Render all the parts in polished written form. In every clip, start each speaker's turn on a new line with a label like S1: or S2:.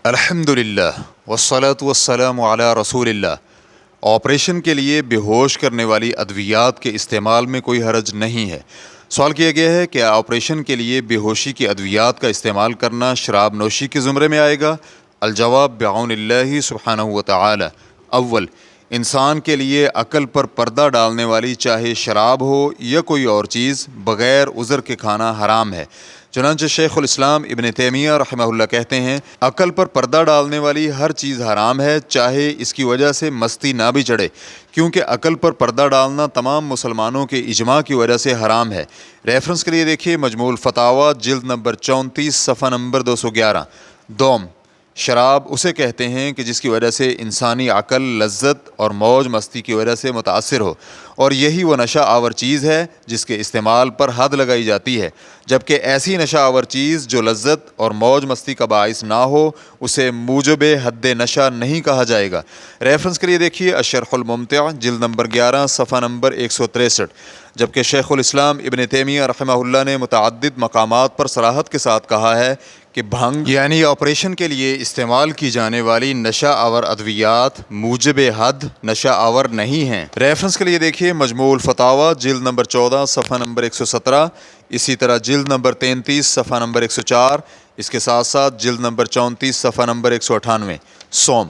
S1: الحمدللہ والصلاة والسلام علی رسول اللہ۔ آپریشن کے لیے بے ہوش کرنے والی ادویات کے استعمال میں کوئی حرج نہیں ہے۔ سوال کیا گیا ہے کہ آپریشن کے لیے بے ہوشی کی ادویات کا استعمال کرنا شراب نوشی کے زمرے میں آئے گا؟ الجواب بعون اللہ سبحانہ وتعالی۔ اول، انسان کے لیے عقل پر پردہ ڈالنے والی چاہے شراب ہو یا کوئی اور چیز بغیر عذر کے کھانا حرام ہے۔ چنانچہ شیخ الاسلام ابن تیمیہ رحمہ اللہ کہتے ہیں، عقل پر پردہ ڈالنے والی ہر چیز حرام ہے، چاہے اس کی وجہ سے مستی نہ بھی چڑھے، کیونکہ عقل پر پردہ ڈالنا تمام مسلمانوں کے اجماع کی وجہ سے حرام ہے۔ ریفرنس کے لیے دیکھیے مجموع الفتاوی جلد نمبر 34 صفحہ نمبر 211۔ دوم، شراب اسے کہتے ہیں کہ جس کی وجہ سے انسانی عقل لذت اور موج مستی کی وجہ سے متاثر ہو، اور یہی وہ نشہ آور چیز ہے جس کے استعمال پر حد لگائی جاتی ہے، جبکہ ایسی نشہ آور چیز جو لذت اور موج مستی کا باعث نہ ہو اسے موجب حد نشہ نہیں کہا جائے گا۔ ریفرنس کے لیے دیکھیے الشرح الممتع جلد نمبر 11 صفحہ نمبر 163۔ جبکہ شیخ الاسلام ابن تیمیہ رحمہ اللہ نے متعدد مقامات پر صراحت کے ساتھ کہا ہے کہ بھنگ یعنی آپریشن کے لیے استعمال کی جانے والی نشہ آور ادویات موجب حد نشہ آور نہیں ہیں۔ ریفرنس کے لیے دیکھیے مجموع الفتاوی جلد نمبر 14 صفحہ نمبر 117، اسی طرح جلد نمبر 33 صفحہ نمبر 104، اس کے ساتھ ساتھ جلد نمبر 34 صفحہ نمبر 198۔ سوم،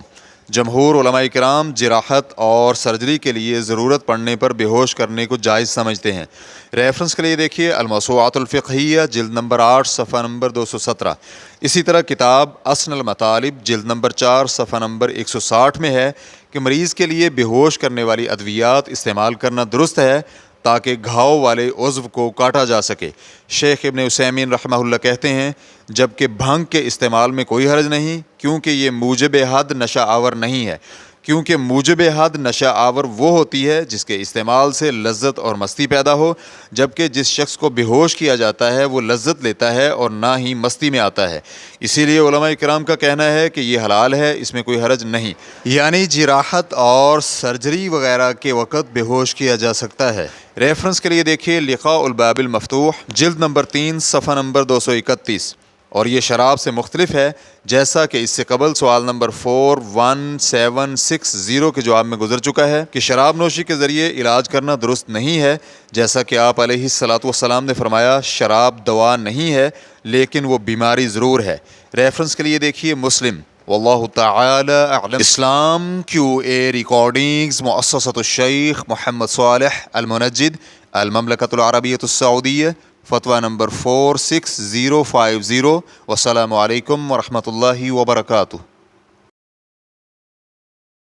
S1: جمہور علماء کرام جراحت اور سرجری کے لیے ضرورت پڑنے پر بے ہوش کرنے کو جائز سمجھتے ہیں۔ ریفرنس کے لیے دیکھیے الموسوعات الفقہیہ جلد نمبر 8 صفحہ نمبر 217۔ اسی طرح کتاب اسن المطالب جلد نمبر 4 صفحہ نمبر 160 میں ہے کہ مریض کے لیے بے ہوش کرنے والی ادویات استعمال کرنا درست ہے تاکہ گھاؤ والے عضو کو کاٹا جا سکے۔ شیخ ابن عثیمین رحمہ اللہ کہتے ہیں، جبکہ بھنگ کے استعمال میں کوئی حرج نہیں، کیونکہ یہ موجب حد نشہ آور نہیں ہے، کیونکہ موجب حد نشہ آور وہ ہوتی ہے جس کے استعمال سے لذت اور مستی پیدا ہو، جبکہ جس شخص کو بے ہوش کیا جاتا ہے وہ لذت لیتا ہے اور نہ ہی مستی میں آتا ہے۔ اسی لیے علماء کرام کا کہنا ہے کہ یہ حلال ہے، اس میں کوئی حرج نہیں، یعنی جراحت اور سرجری وغیرہ کے وقت بے ہوش کیا جا سکتا ہے۔ ریفرنس کے لیے دیکھیے لقاء الباب المفتوح جلد نمبر 3 صفحہ نمبر 231۔ اور یہ شراب سے مختلف ہے، جیسا کہ اس سے قبل سوال نمبر 41760 کے جواب میں گزر چکا ہے کہ شراب نوشی کے ذریعے علاج کرنا درست نہیں ہے، جیسا کہ آپ علیہ الصلاۃ والسلام نے فرمایا شراب دوا نہیں ہے لیکن وہ بیماری ضرور ہے۔ ریفرنس کے لیے دیکھیے مسلم۔ واللہ تعالی اعلم۔ اسلام QA ریکارڈنگز مؤسسۃ الشیخ محمد صالح المنجد، المملکۃ العربیۃ السعودیہ، فتویٰ نمبر 46050۔ والسلام علیکم ورحمۃ اللہ وبرکاتہ۔